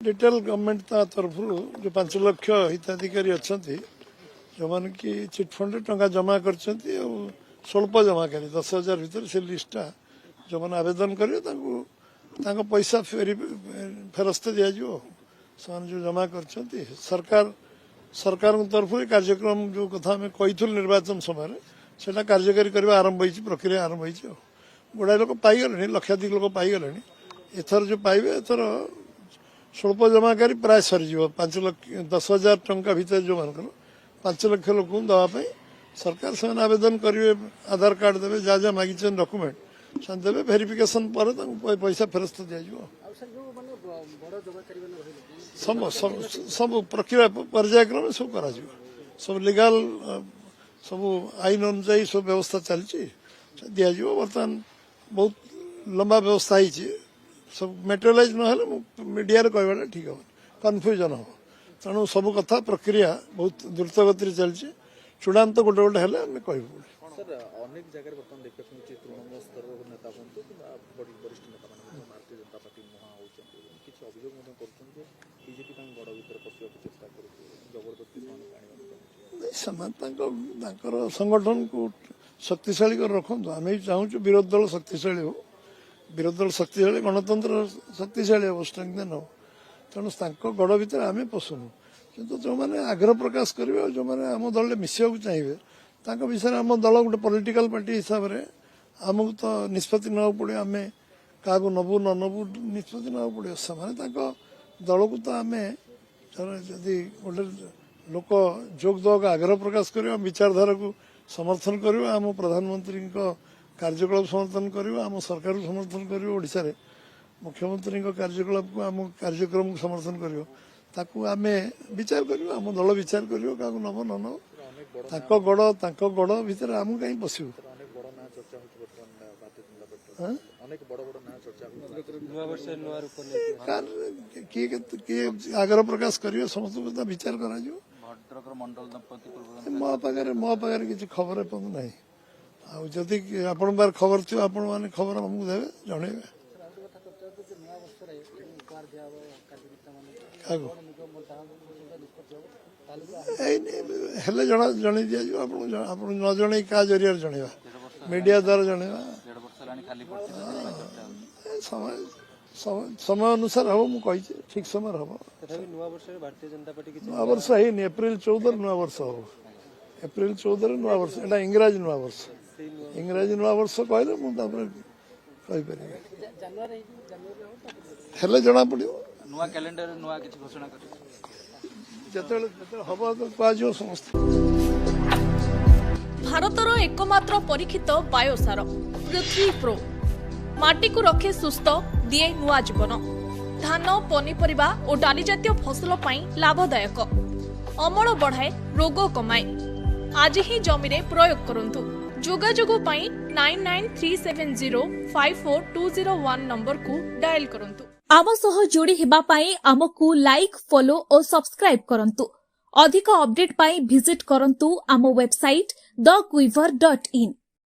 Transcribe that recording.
detail government तरफ जो 5 लाख हिताधिकारी अच्छा जो मान कि चिटफंड टंका जमा कर स्वल्प जमाकारी 10,000 भितर से लिस्टा जो मैंने आवेदन करेंगे पैसा फेरस्त दिज्व से जो जमा कर सरकार तरफ कार्यक्रम जो कथा आम कही निर्वाचन समय से कार्यकारी करने आरंभ हो प्रक्रिया आरंभ हो गुड़ाए लोक पाईगले लक्षाधिक लोक पाईगले एथर जो पाइबे एथर स्वल्प जमाकारी प्राय सरीज 10,000 टंका भितर जो मान 5 लाख लोक दवाई सरकार से आवेदन करेंगे आधार कार्ड देवे जहाँ जहाँ मागिच डॉक्यूमेंट से देवे वेरिफिकेशन पर पैसा फेरस्त दिज्व सब प्रक्रिया पर्यायक्रम सब कर सब लीगल सब आईन अनुजाई सब व्यवस्था चलती दिज्व बर्तमान बहुत लंबा व्यवस्था है सब मेटेरियलाइज ना मीडिया कहवा ठीक हम कन्फ्यूजन हम तेणु सब कथा प्रक्रिया बहुत द्रुत गति चलती चूड़ांत गोटे गोटे हेल्ले आम कह अनेक जगह बर्तमान देखा तृणमूल स्तर नेता हूँ वरिष्ठ नेता भारतीय जनता पार्टी मुहां होती किसी अभियोग बीजेपी गड़ भर पशा चेष्टा कर जबरदस्ती संगठन को शक्तिशाली कर रखु आम चाहूँ विरोधी दल शक्तिशाली हो विरोधी दल शक्तिशाली गणतंत्र शक्तिशाली हम स्ट्रेंथन हो तेणु गड़ भर आम पशुनु किंतु जो मैंने आग्रह प्रकाश करेंगे जो मैंने आम दल मिसा चाहिए विषय आम दल गोटे पॉलिटिकल पार्टी हिसाब से आमको तो निष्पत्ति ना पड़े आम क्या नबू न नबू निष्पत्ति ना पड़े से दल को तो आम जदि गोटे लोक जोग दवा आग्रह प्रकाश कर विचारधारा को समर्थन कर आम प्रधानमंत्री कार्यकलाप समर्थन कर आम सरकार को समर्थन कर ओडिशा रे मुख्यमंत्री कार्यकलाप को आम कार्यक्रम को समर्थन कर आम विचार कर आम दल विचार कर क्या नब न नब गड़ भितर आम कहीं पशु किए आग्रह प्रकाश करेंगे समस्त विचार कर मो पाखे किसी खबर ना आदि आपण पार खबर थी आपण मैंने खबर आमको देवे जनइबे हेले जन दिज्व आप न जन क्या जरिया जनवा मीडिया द्वारा जनवा समय अनुसार हम मुझे ठीक समय हम नुआ वर्ष है एप्रिल 14 नुआ वर्ष हम एप्रिल 14 नुआ वर्ष एटा इंग्राजी नुआ वर्ष इंग्राजी नुआ वर्ष कहले मुझे हेले जना पड़ो नुआ कैलेंडर नुआ किछि घोषणा कर हम तो कह समस्त भारतर एकमात्र परीक्षित बायोसार पृथ्वी प्रो माटी को रखे सुस्थ दिए नुआ जीवन धान पनीपरिबा और डाली जातीय फसल पाई लाभदायक अमल बढ़ाए रोग कमाए आज ही जमी रे प्रयोग करंतु जोगाजोग पाई 9937054201 नंबर को डायल करंतु आम सह जोड़ी हेबा पाई आमकु लाइक फॉलो और सब्सक्राइब करंतु अधिक अपडेट पाई विजिट करंतु आम वेबसाइट thequiver.in